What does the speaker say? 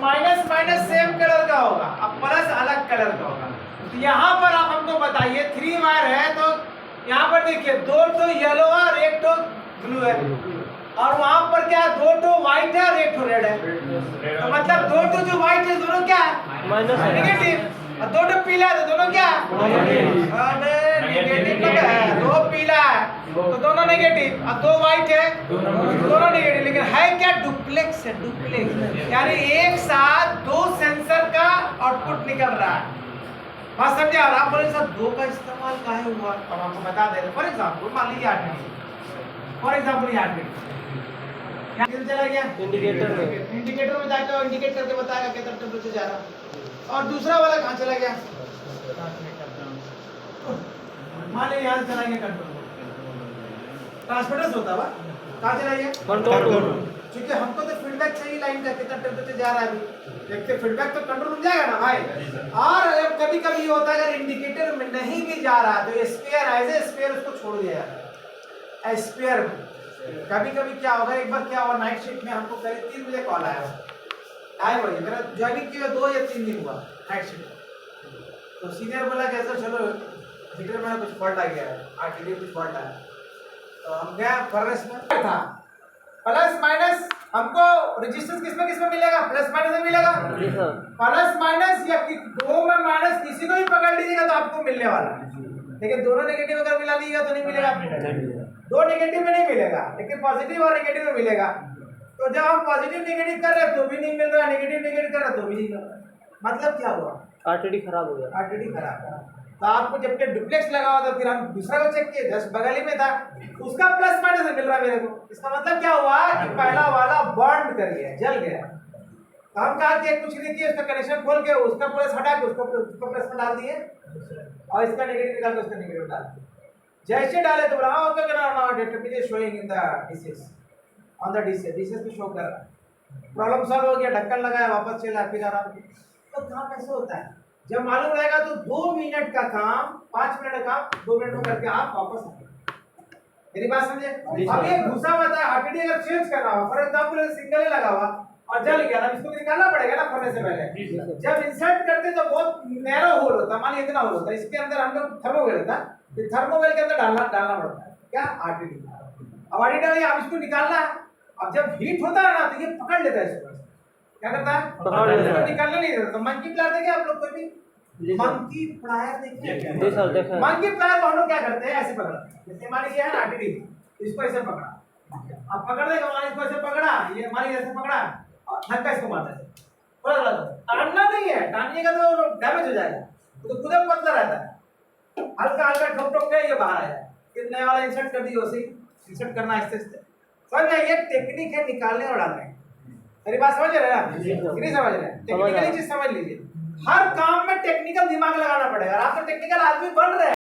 Minus minus same colour का होगा, अब प्लस अलग कलर का होगा। तो यहाँ पर आप हमको बताइए 3 वायर है तो यहाँ पर देखिए 2 तो येलो है और 1 तो ब्लू है, और वहां पर क्या है 2 तो व्हाइट है और 1 तो रेड है। तो मतलब 2 तो जो व्हाइट है दोनों क्या है माइनस नेगेटिव, और 2 तो पीला है तो दोनों क्या है नेगेटिव है। 2 पीला है तो दोनों नेगेटिव, और 2 व्हाइट है दोनों नेगेटिव। लेकिन है क्या डुप्लेक्स है, डुप्लेक्स यानी एक साथ 2 सेंसर का आउटपुट निकल रहा है। बात समझे? और आप बोले सर 2 का इस्तेमाल काहे हुआ, अब आपको बता दे रहे। फॉर एग्जांपल मान लीजिए 8 मिनट, फॉर एग्जांपल 8 मिनट यहाँ चला गया इंडिकेटर में जाकर इंडिकेट करके बताएगा कितना टेम्परेचर जा रहा है। और दूसरा वाला कहाँ चला गया, मान लीजिए यहाँ चला गया कंट्रोल, ट्रांसमिटर्स होता है कहाँ चला गया कंट्रोल। क्योंकि हमको तो फीडबैक चाहिए लाइन का कितना टेम्परेचर जा रहा है। अभी देखते फीडबैक तो कंट्रोल रूम जाएगा ना भाई। और कभी कभी होता है अगर इंडिकेटर में नहीं भी जा रहा तो स्पेयर एज ए स्पेयर उसको छोड़ दिया जाता है स्पेयर में। कभी कभी क्या होगा, एक बार क्या हुआ नाइट शिफ्ट में हमको करीब 3 बजे कॉल आया, 2:30 बजे मेरा ज्वाइनिंग किया 2 या 3 दिन हुआ नाइट शिफ्ट। तो सीनियर बोला कि सर चलो हीटर में कुछ फॉल्ट आ गया है, आरटीडी कुछ फॉल्ट आया। तो हम गए फर्नेस में था प्लस माइनस, हमको रेजिस्टेंस किसमें मिलेगा, प्लस माइनस में मिलेगा। प्लस माइनस या 2 में माइनस किसी को भी पकड़ लीजिएगा तो आपको मिलने वाला है। लेकिन दोनों नेगेटिव अगर मिला लीजिएगा तो नहीं मिलेगा आपको। 2 नेगेटिव में नहीं मिलेगा लेकिन पॉजिटिव और नेगेटिव में मिलेगा। तो जब हम पॉजिटिव नेगेटिव कर रहे हैं तो भी नहीं मिल रहा, नेगेटिव नेगेटिव कर रहे हैं तो भी नहीं मिल रहा। मतलब क्या हुआ, आरटीडी खराब हो गया। आरटीडी खराब है। तो आपको जब के डुप्लेक्स लगा हुआ था फिर हम दूसरा को चेक किए, जस्ट बगल ही में था, उसका प्लस माइनस मिल रहा मेरे को। इसका मतलब क्या हुआ कि पहला वाला बर्न कर गया, जल गया। तो हम कहा कि कुछ नहीं किया, उसका कनेक्शन खोल के उसका प्लस हटा के उसको प्लस में डाल दिए और इसका नेगेटिव निकाल के उसका नेगेटिव डाल दिया। जैसे डाले तो बोला ओके ना data showing in the dishes on the dishes पे शो कर रहा है। प्रॉब्लम सॉल्व हो गया, ढक्कन लगाया, वापस चला फिर आराम किया। तो काम ऐसे होता है, जब मालूम रहेगा तो 2 मिनट का काम 5 मिनट का काम 2 मिनट में करके आप वापस आए। मेरी बात समझे? अब ये घुसा हुआ था आरटीडी अगर चेंज करना हो, फॉर एग्जांपल सिंगल ही लगा हुआ और जल गया ना, इसको निकालना पड़ेगा ना फरने से पहले। जब इंसर्ट करते तो बहुत नैरो होल होता, मान लीजिए इतना होल होता, इसके अंदर हम लोग थर्मोवेल था, फिर थर्मोवेल के अंदर डालना पड़ता है क्या आरटीडी। अब आरटीडी डालिए, आप इसको निकालना है। अब जब हीट होता है ना तो ये पकड़ लेता है इसको, क्या करता है इसको निकालना नहीं देता। तो मंकी प्लायर देखे आप लोग, कोई भी मंकी प्लायर देखे? मंकी प्लायर को हम लोग क्या करते हैं, ऐसे पकड़ते हैं। जैसे मान लीजिए है ना आरटीडी, इसको ऐसे पकड़ा, अब पकड़ देगा, मान इसको ऐसे पकड़ा, ये मान लीजिए ऐसे पकड़ा और धक्का इसको मारता है। थोड़ा थोड़ा टानना नहीं है, टानिएगा तो डैमेज हो जाएगा, तो खुद पतला रहता है। हल्का हल्का ठोक ठोक के ये बाहर आया, फिर नया वाला इंसर्ट कर दिया, उसे इंसर्ट करना आहिस्ते आहिस्ते। समझ गए? ये टेक्निक है निकालने और डालने। मेरी बात समझ रहे हैं आप? नहीं समझ रहे हैं? टेक्निकली चीज समझ लीजिए, हर काम में टेक्निकल दिमाग लगाना पड़ेगा। आप तो टेक्निकल आदमी बन रहे हैं।